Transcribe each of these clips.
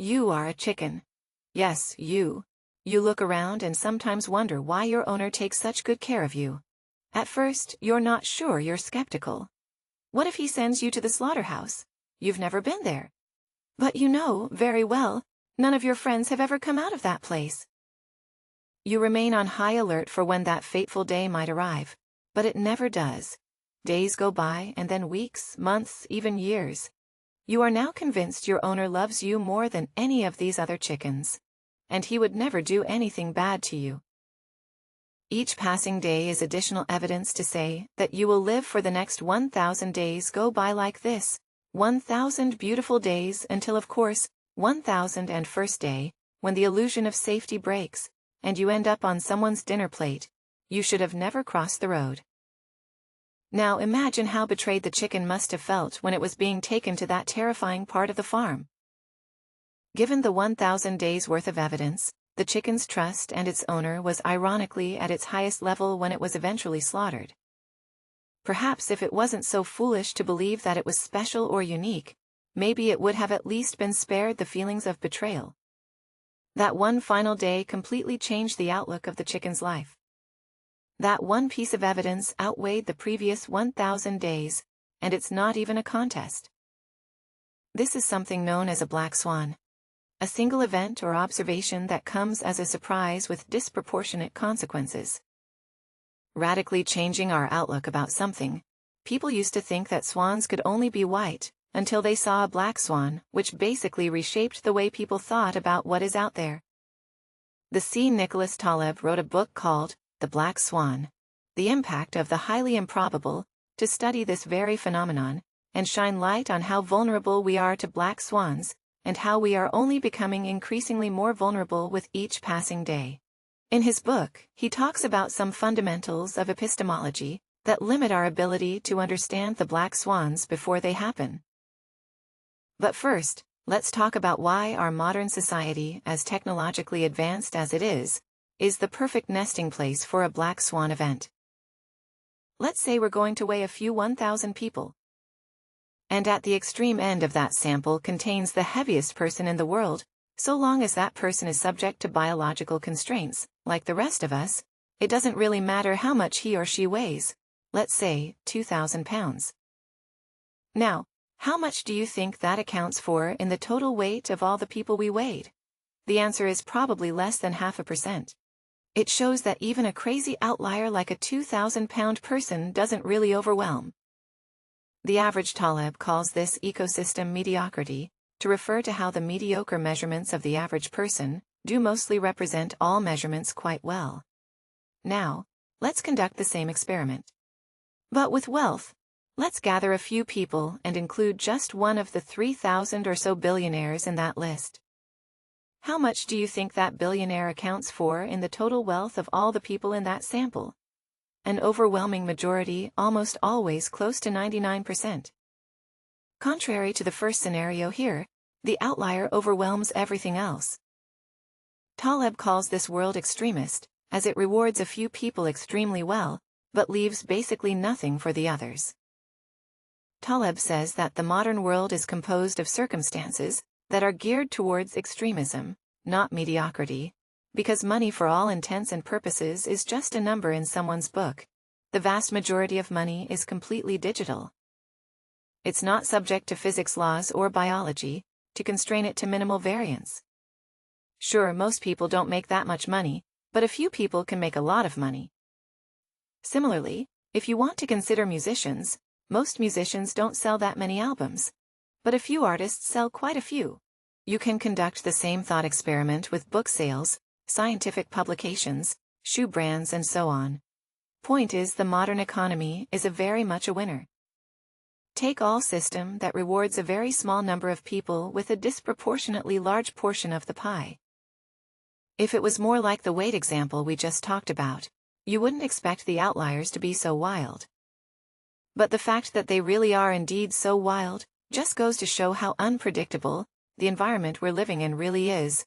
You are a chicken. Yes, you. You look around and sometimes wonder why your owner takes such good care of you. At first, you're not sure, you're skeptical. What if he sends you to the slaughterhouse? You've never been there. But you know very well, none of your friends have ever come out of that place. You remain on high alert for when that fateful day might arrive, but it never does. Days go by and then weeks, months, even years. You are now convinced your owner loves you more than any of these other chickens, and he would never do anything bad to you. Each passing day is additional evidence to say that you will live for the next 1,000 days go by like this, 1,000 beautiful days until, of course, 1,001st day, when the illusion of safety breaks, and you end up on someone's dinner plate. You should have never crossed the road. Now imagine how betrayed the chicken must have felt when it was being taken to that terrifying part of the farm. Given the 1,000 days worth of evidence, the chicken's trust and its owner was ironically at its highest level when it was eventually slaughtered. Perhaps if it wasn't so foolish to believe that it was special or unique, maybe it would have at least been spared the feelings of betrayal. That one final day completely changed the outlook of the chicken's life. That one piece of evidence outweighed the previous 1,000 days, and it's not even a contest. This is something known as a black swan. A single event or observation that comes as a surprise with disproportionate consequences. Radically changing our outlook about something. People used to think that swans could only be white, until they saw a black swan, which basically reshaped the way people thought about what is out there. Nassim Nicholas Taleb wrote a book called The Black Swan, The Impact of the Highly Improbable, to study this very phenomenon, and shine light on how vulnerable we are to black swans, and how we are only becoming increasingly more vulnerable with each passing day. In his book, he talks about some fundamentals of epistemology that limit our ability to understand the black swans before they happen. But first, let's talk about why our modern society, as technologically advanced as it is the perfect nesting place for a black swan event. Let's say we're going to weigh a few 1,000 people. And at the extreme end of that sample contains the heaviest person in the world, so long as that person is subject to biological constraints, like the rest of us, it doesn't really matter how much he or she weighs, let's say 2,000 pounds. Now, how much do you think that accounts for in the total weight of all the people we weighed? The answer is probably less than 0.5%. It shows that even a crazy outlier like a 2,000-pound person doesn't really overwhelm. The average Taleb calls this ecosystem mediocrity, to refer to how the mediocre measurements of the average person do mostly represent all measurements quite well. Now, let's conduct the same experiment. But with wealth. Let's gather a few people and include just one of the 3,000 or so billionaires in that list. How much do you think that billionaire accounts for in the total wealth of all the people in that sample? An overwhelming majority, almost always close to 99%. Contrary to the first scenario here, the outlier overwhelms everything else. Taleb calls this world extremist, as it rewards a few people extremely well, but leaves basically nothing for the others. Taleb says that the modern world is composed of circumstances that are geared towards extremism, not mediocrity, because money for all intents and purposes is just a number in someone's book. The vast majority of money is completely digital. It's not subject to physics laws or biology, to constrain it to minimal variance. Sure, most people don't make that much money, but a few people can make a lot of money. Similarly, if you want to consider musicians, most musicians don't sell that many albums. But a few artists sell quite a few. You can conduct the same thought experiment with book sales, scientific publications, shoe brands and so on. Point is, the modern economy is very much a winner. Take all system that rewards a very small number of people with a disproportionately large portion of the pie. If it was more like the weight example we just talked about, you wouldn't expect the outliers to be so wild. But the fact that they really are indeed so wild just goes to show how unpredictable the environment we're living in really is.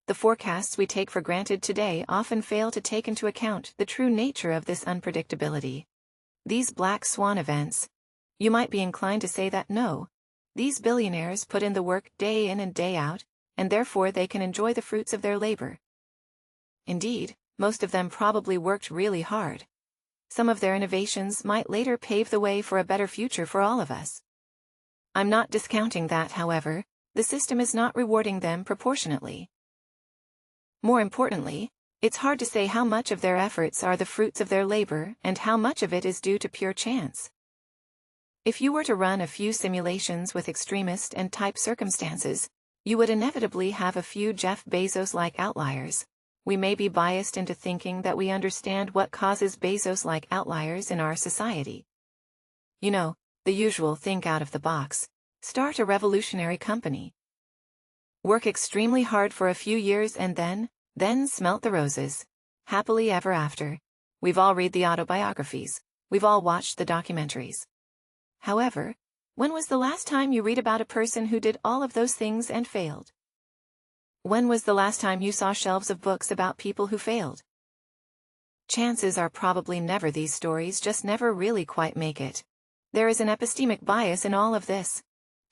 The forecasts we take for granted today often fail to take into account the true nature of this unpredictability. These black swan events, you might be inclined to say that no, these billionaires put in the work day in and day out, and therefore they can enjoy the fruits of their labor. Indeed, most of them probably worked really hard. Some of their innovations might later pave the way for a better future for all of us. I'm not discounting that, however, the system is not rewarding them proportionately. More importantly, it's hard to say how much of their efforts are the fruits of their labor and how much of it is due to pure chance. If you were to run a few simulations with extremist and type circumstances, you would inevitably have a few Jeff Bezos-like outliers. We may be biased into thinking that we understand what causes Bezos-like outliers in our society. You know, the usual think out of the box. Start a revolutionary company. Work extremely hard for a few years and then smelt the roses. Happily ever after. We've all read the autobiographies. We've all watched the documentaries. However, when was the last time you read about a person who did all of those things and failed? When was the last time you saw shelves of books about people who failed? Chances are probably never. These stories just never really quite make it. There is an epistemic bias in all of this.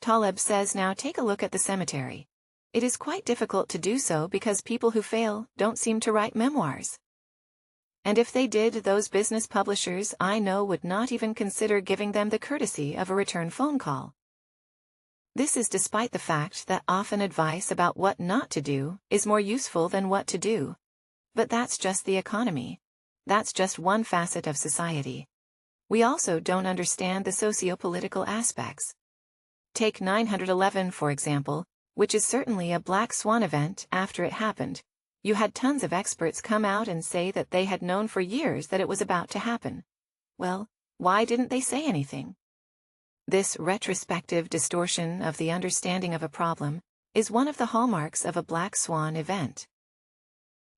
Taleb says, now take a look at the cemetery. It is quite difficult to do so because people who fail don't seem to write memoirs. And if they did, those business publishers I know would not even consider giving them the courtesy of a return phone call. This is despite the fact that often advice about what not to do is more useful than what to do. But that's just the economy. That's just one facet of society. We also don't understand the socio-political aspects. Take 9/11 for example, which is certainly a black swan event. After it happened, you had tons of experts come out and say that they had known for years that it was about to happen. Well, why didn't they say anything? This retrospective distortion of the understanding of a problem is one of the hallmarks of a black swan event.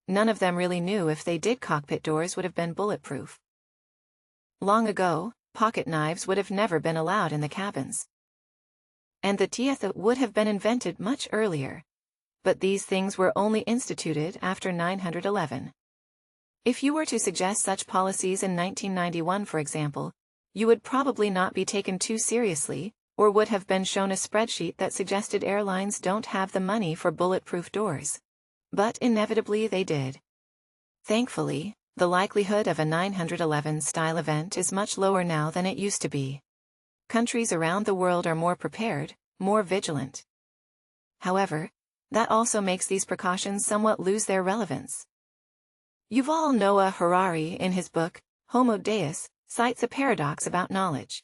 None of them really knew if they did cockpit doors would have been bulletproof. Long ago, pocket knives would have never been allowed in the cabins. And the teeth would have been invented much earlier. But these things were only instituted after 9/11. If you were to suggest such policies in 1991, for example, you would probably not be taken too seriously, or would have been shown a spreadsheet that suggested airlines don't have the money for bulletproof doors. But inevitably they did. Thankfully, the likelihood of a 9/11-style event is much lower now than it used to be. Countries around the world are more prepared, more vigilant. However, that also makes these precautions somewhat lose their relevance. Yuval Noah Harari, in his book, Homo Deus, cites a paradox about knowledge.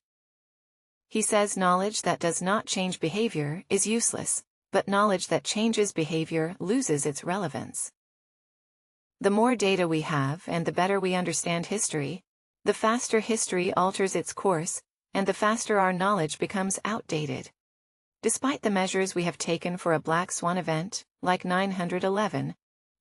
He says knowledge that does not change behavior is useless, but knowledge that changes behavior loses its relevance. The more data we have and the better we understand history, the faster history alters its course, and the faster our knowledge becomes outdated. Despite the measures we have taken for a black swan event, like 9/11,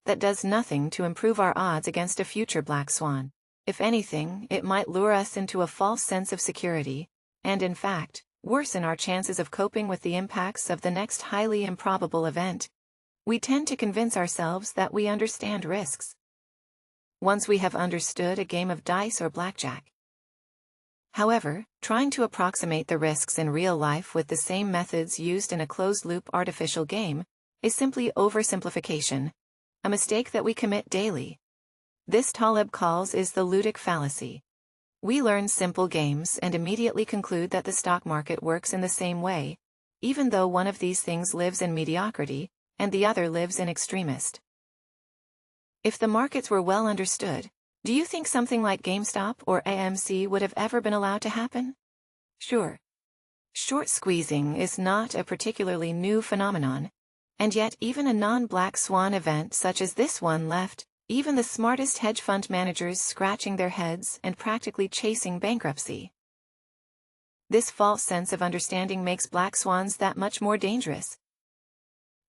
that does nothing to improve our odds against a future black swan. If anything, it might lure us into a false sense of security, and in fact, worsen our chances of coping with the impacts of the next highly improbable event. We tend to convince ourselves that we understand risks. Once we have understood a game of dice or blackjack. However, trying to approximate the risks in real life with the same methods used in a closed-loop artificial game is simply oversimplification, a mistake that we commit daily. This Taleb calls is the ludic fallacy. We learn simple games and immediately conclude that the stock market works in the same way, even though one of these things lives in mediocrity, and the other lives in extremist. If the markets were well understood, do you think something like GameStop or AMC would have ever been allowed to happen? Sure. Short squeezing is not a particularly new phenomenon, and yet even a non-black swan event such as this one left even the smartest hedge fund managers scratching their heads and practically chasing bankruptcy. This false sense of understanding makes black swans that much more dangerous.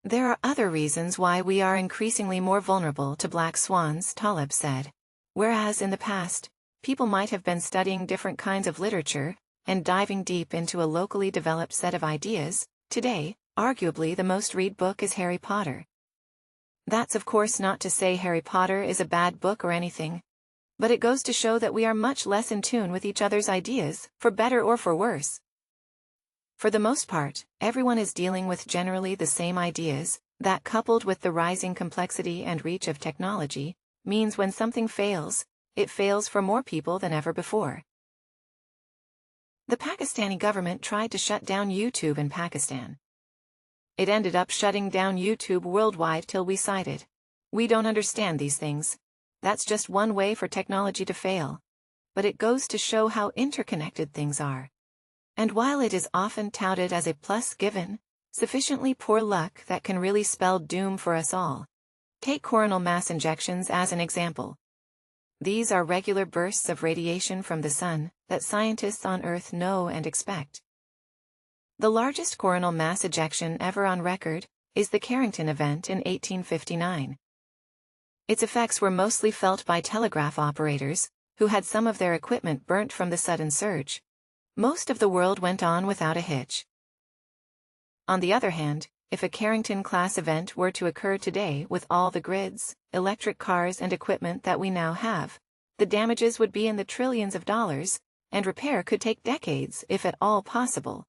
There are other reasons why we are increasingly more vulnerable to black swans, Taleb said. Whereas in the past, people might have been studying different kinds of literature and diving deep into a locally developed set of ideas, today, arguably the most read book is Harry Potter. That's of course not to say Harry Potter is a bad book or anything, but it goes to show that we are much less in tune with each other's ideas, for better or for worse. For the most part, everyone is dealing with generally the same ideas, That, coupled with the rising complexity and reach of technology, means when something fails, it fails for more people than ever before. The Pakistani government tried to shut down YouTube in Pakistan. It ended up shutting down YouTube worldwide till we cited, "We don't understand these things." That's just one way for technology to fail. But it goes to show how interconnected things are. And while it is often touted as a plus given, sufficiently poor luck that can really spell doom for us all. Take coronal mass injections as an example. These are regular bursts of radiation from the sun that scientists on Earth know and expect. The largest coronal mass ejection ever on record is the Carrington event in 1859. Its effects were mostly felt by telegraph operators, who had some of their equipment burnt from the sudden surge. Most of the world went on without a hitch. On the other hand, if a Carrington-class event were to occur today with all the grids, electric cars and equipment that we now have, the damages would be in the trillions of dollars, and repair could take decades if at all possible.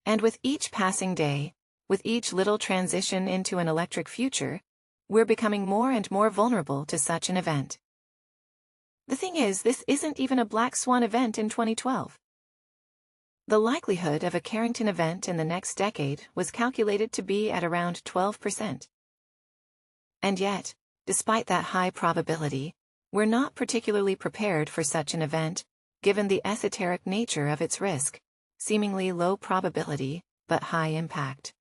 And with each passing day, with each little transition into an electric future, we're becoming more and more vulnerable to such an event. The thing is, this isn't even a Black Swan event in 2012. The likelihood of a Carrington event in the next decade was calculated to be at around 12%. And yet, despite that high probability, we're not particularly prepared for such an event, given the esoteric nature of its risk, seemingly low probability, but high impact.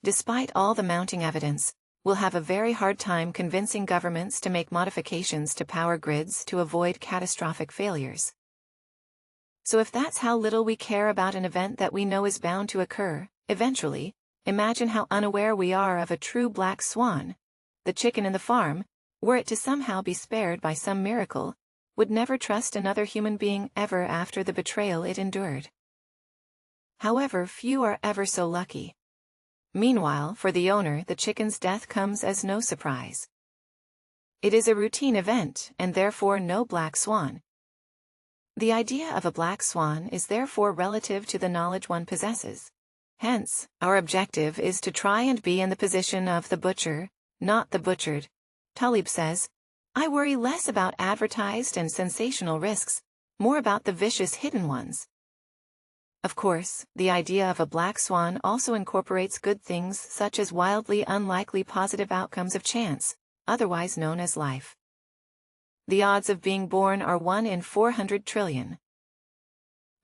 Despite all the mounting evidence, we'll have a very hard time convincing governments to make modifications to power grids to avoid catastrophic failures. So if that's how little we care about an event that we know is bound to occur, eventually, imagine how unaware we are of a true black swan. The chicken in the farm, were it to somehow be spared by some miracle, would never trust another human being ever after the betrayal it endured. However, few are ever so lucky. Meanwhile, for the owner, the chicken's death comes as no surprise. It is a routine event, and therefore no black swan. The idea of a black swan is therefore relative to the knowledge one possesses. Hence, our objective is to try and be in the position of the butcher, not the butchered. Taleb says, "I worry less about advertised and sensational risks, more about the vicious hidden ones." Of course, the idea of a black swan also incorporates good things such as wildly unlikely positive outcomes of chance, otherwise known as life. The odds of being born are 1 in 400 trillion.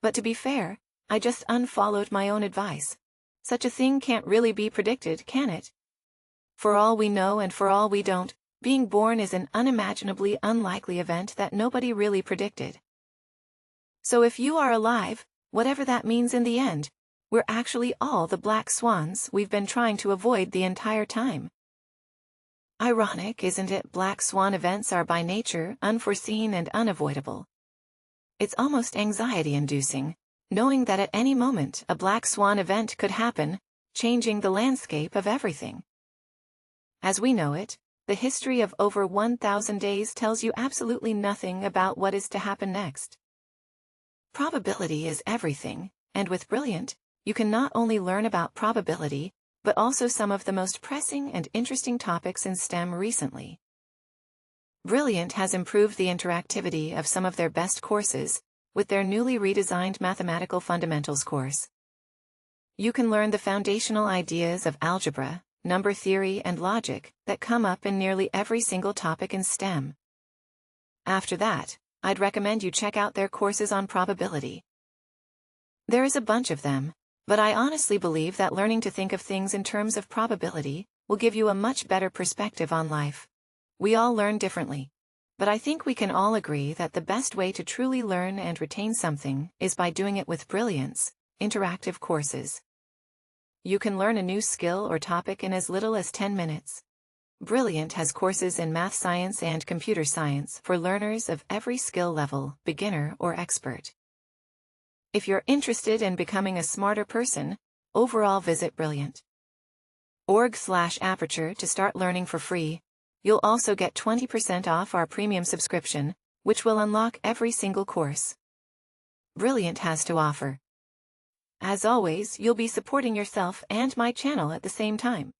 But to be fair, I just unfollowed my own advice. Such a thing can't really be predicted, can it? For all we know and for all we don't, being born is an unimaginably unlikely event that nobody really predicted. So if you are alive, whatever that means in the end, we're actually all the black swans we've been trying to avoid the entire time. Ironic, isn't it? Black swan events are by nature unforeseen and unavoidable. It's almost anxiety-inducing, knowing that at any moment a black swan event could happen, changing the landscape of everything. As we know it, the history of over 1,000 days tells you absolutely nothing about what is to happen next. Probability is everything, and with Brilliant, you can not only learn about probability, but also some of the most pressing and interesting topics in STEM recently. Brilliant has improved the interactivity of some of their best courses, with their newly redesigned Mathematical Fundamentals course. You can learn the foundational ideas of algebra, number theory and logic that come up in nearly every single topic in STEM. After that, I'd recommend you check out their courses on probability. There is a bunch of them, but I honestly believe that learning to think of things in terms of probability will give you a much better perspective on life. We all learn differently, but I think we can all agree that the best way to truly learn and retain something is by doing it with Brilliant's interactive courses. You can learn a new skill or topic in as little as 10 minutes. Brilliant has courses in math science and computer science for learners of every skill level, beginner or expert. If you're interested in becoming a smarter person, overall visit Brilliant.org/aperture to start learning for free. You'll also get 20% off our premium subscription, which will unlock every single course Brilliant has to offer. As always, you'll be supporting yourself and my channel at the same time.